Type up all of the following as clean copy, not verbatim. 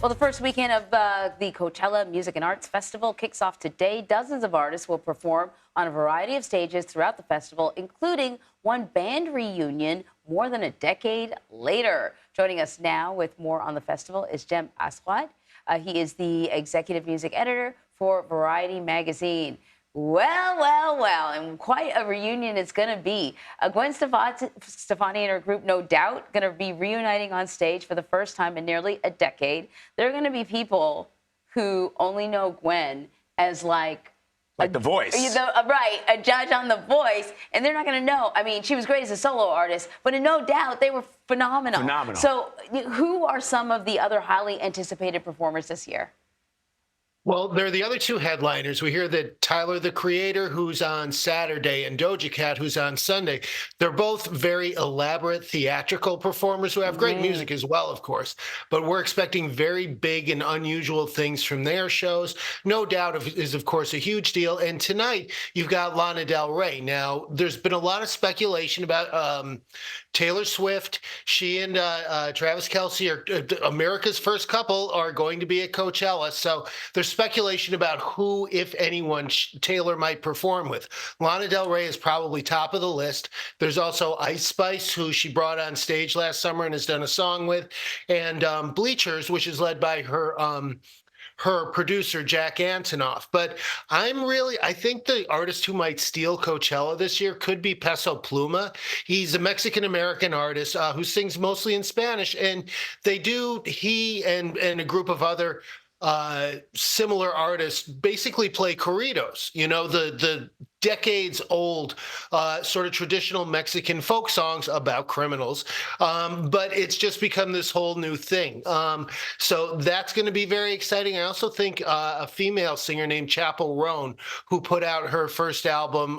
Well, the first weekend of the Coachella Music and Arts Festival kicks off today. Dozens of artists will perform on a variety of stages throughout the festival, including one band reunion more than a decade later. Joining us now with more on the festival is Jem Aswad. He is the executive music editor for Variety magazine. Well, and quite a reunion it's going to be. Gwen Stefani and her group, No Doubt, going to be reuniting on stage for the first time in nearly a decade. There are going to be people who only know Gwen as like The Voice. Right, a judge on The Voice, and they're not going to know. I mean, she was great as a solo artist, but in No Doubt, they were phenomenal. So who are some of the other highly anticipated performers this year? Well, they're the other two headliners. We hear that Tyler, the Creator, who's on Saturday, and Doja Cat, who's on Sunday. They're both very elaborate theatrical performers who have great music as well, of course. But we're expecting very big and unusual things from their shows. No Doubt is, of course, a huge deal. And tonight, you've got Lana Del Rey. Now, there's been a lot of speculation about Taylor Swift. She and Travis Kelce are America's first couple are going to be at Coachella. So there's speculation about who, if anyone, Taylor might perform with. Lana Del Rey is probably top of the list. There's also Ice Spice, who she brought on stage last summer and has done a song with, and Bleachers, which is led by her producer, Jack Antonoff. But I think the artist who might steal Coachella this year could be Peso Pluma. He's a Mexican-American artist who sings mostly in Spanish. And he and a group of other similar artists basically play corridos, the decades old sort of traditional Mexican folk songs about criminals. But it's just become this whole new thing. So that's going to be very exciting. I also think a female singer named Chapel Roan, who put out her first album,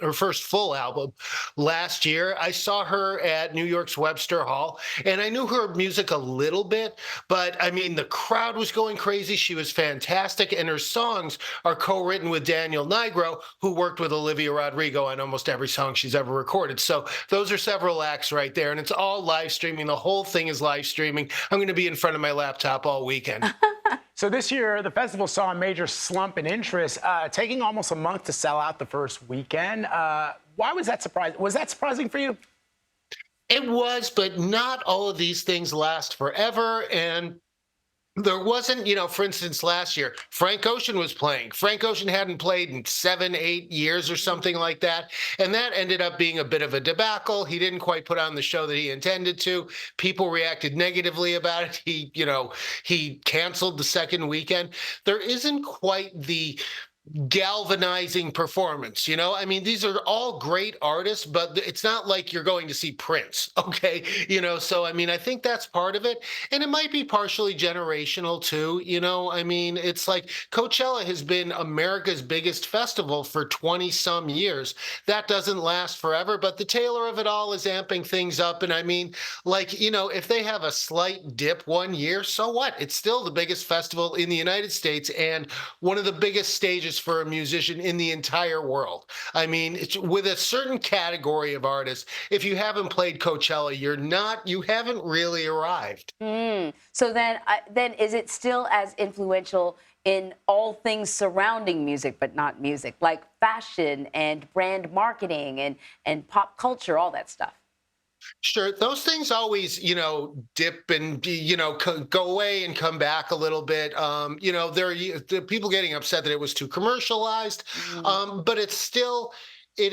her first full album last year. I saw her at New York's Webster Hall, and I knew her music a little bit, but I mean, the crowd was going crazy. She was fantastic, and her songs are co-written with Daniel Nigro, who worked with Olivia Rodrigo on almost every song she's ever recorded. So those are several acts right there, and it's all live streaming. The whole thing is live streaming. I'm going to be in front of my laptop all weekend. So this year, the festival saw a major slump in interest, taking almost a month to sell out the first weekend. Why was that surprising? Was that surprising for you? It was, but not all of these things last forever. And there wasn't, for instance, last year, Frank Ocean was playing. Frank Ocean hadn't played in 7-8 years or something like that. And that ended up being a bit of a debacle. He didn't quite put on the show that he intended to. People reacted negatively about it. He canceled the second weekend. There isn't quite the galvanizing performance. I mean, these are all great artists, but it's not like you're going to see Prince. Okay. So I mean, I think that's part of it, and it might be partially generational too. I mean, it's like Coachella has been America's biggest festival for 20 some years. That doesn't last forever, but the tailor of it all is amping things up. And I mean, if they have a slight dip one year, so what? It's still the biggest festival in the United States and one of the biggest stages for a musician in the entire world. I mean, it's with a certain category of artists, if you haven't played Coachella, you haven't really arrived. So then is it still as influential in all things surrounding music, but not music, like fashion and brand marketing and pop culture, all that stuff? Sure. Those things always, dip and, go away and come back a little bit. There are people getting upset that it was too commercialized, but it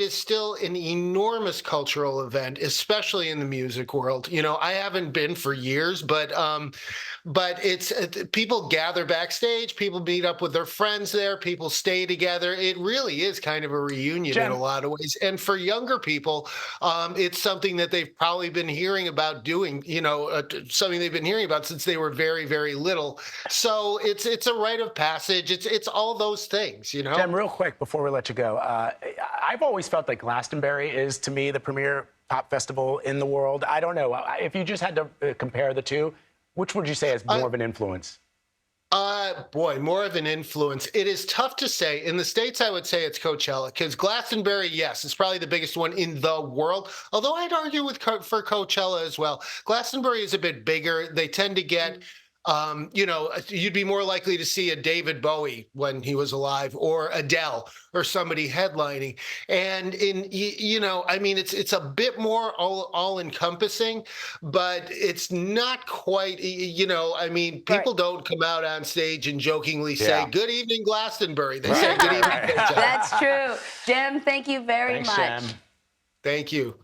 is still an enormous cultural event, especially in the music world. I haven't been for years, but it's people gather backstage, people meet up with their friends there, people stay together. It really is kind of a reunion in a lot of ways. And for younger people, it's something that they've probably been hearing about doing, something they've been hearing about since they were very, very little. So it's a rite of passage. It's all those things, Jem, real quick before we let you go, I've always felt like Glastonbury is, to me, the premier pop festival in the world. I don't know. If you just had to compare the two, which would you say has more of an influence? More of an influence. It is tough to say. In the States, I would say it's Coachella, because Glastonbury, yes, is probably the biggest one in the world. Although I'd argue for Coachella as well. Glastonbury is a bit bigger. They tend to get you'd be more likely to see a David Bowie when he was alive, or Adele, or somebody headlining. And it's a bit more all encompassing, but it's not quite. People don't come out on stage and jokingly say, Yeah. "Good evening, Glastonbury." They say, "Good evening, Coachella." That's true. Jem, thank you very Thanks, much. Jem. Thank you.